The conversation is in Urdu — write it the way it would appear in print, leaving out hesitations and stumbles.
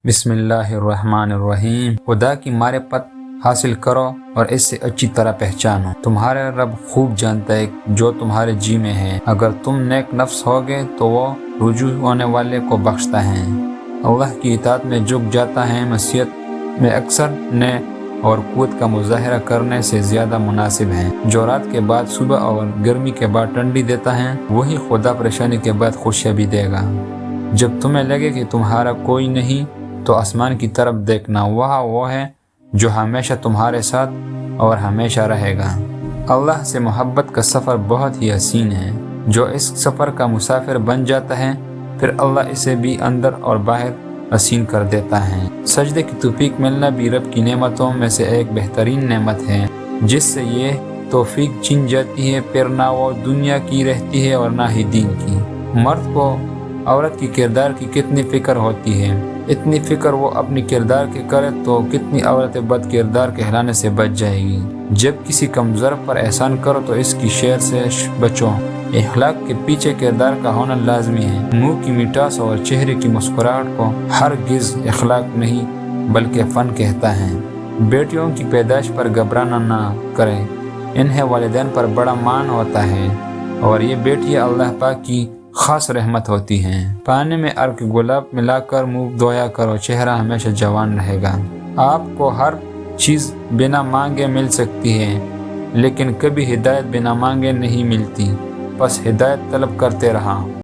بسم اللہ الرحمن الرحیم۔ خدا کی معرفت حاصل کرو اور اس سے اچھی طرح پہچانو۔ تمہارا رب خوب جانتا ہے جو تمہارے جی میں ہے۔ اگر تم نیک نفس ہوگے تو وہ رجوع ہونے والے کو بخشتا ہے۔ اللہ کی اطاعت میں جھک جاتا ہے معصیت میں اکثر نے اور قوت کا مظاہرہ کرنے سے زیادہ مناسب ہے۔ جو رات کے بعد صبح اور گرمی کے بعد ٹھنڈی دیتا ہے وہی خدا پریشانی کے بعد خوشیاں بھی دے گا۔ جب تمہیں لگے کہ تمہارا کوئی نہیں تو آسمان کی طرف دیکھنا، وہاں وہ ہے جو ہمیشہ تمہارے ساتھ اور ہمیشہ رہے گا۔ اللہ سے محبت کا سفر بہت ہی حسین ہے۔ جو اس سفر کا مسافر بن جاتا ہے پھر اللہ اسے بھی اندر اور باہر حسین کر دیتا ہے۔ سجدے کی توفیق ملنا بھی رب کی نعمتوں میں سے ایک بہترین نعمت ہے۔ جس سے یہ توفیق چھن جاتی ہے پھر نہ وہ دنیا کی رہتی ہے اور نہ ہی دین کی۔ مرد کو عورت کی کردار کی کتنی فکر ہوتی ہے، اتنی فکر وہ اپنی کردار کی کرے تو کتنی عورت بد کردار کہلانے سے بچ جائے گی۔ جب کسی کمزور پر احسان کرو تو اس کی شر سے بچو۔ اخلاق کے پیچھے کردار کا ہونا لازمی ہے۔ منہ کی مٹاس اور چہرے کی مسکراہٹ کو ہرگز اخلاق نہیں بلکہ فن کہتا ہے۔ بیٹیوں کی پیدائش پر گھبرانا نہ کریں، انہیں والدین پر بڑا مان ہوتا ہے اور یہ بیٹیاں اللہ پاک کی خاص رحمت ہوتی ہیں۔ پانی میں عرق گلاب ملا کر منہ دھویا کرو، چہرہ ہمیشہ جوان رہے گا۔ آپ کو ہر چیز بنا مانگے مل سکتی ہے لیکن کبھی ہدایت بنا مانگے نہیں ملتی، بس ہدایت طلب کرتے رہا۔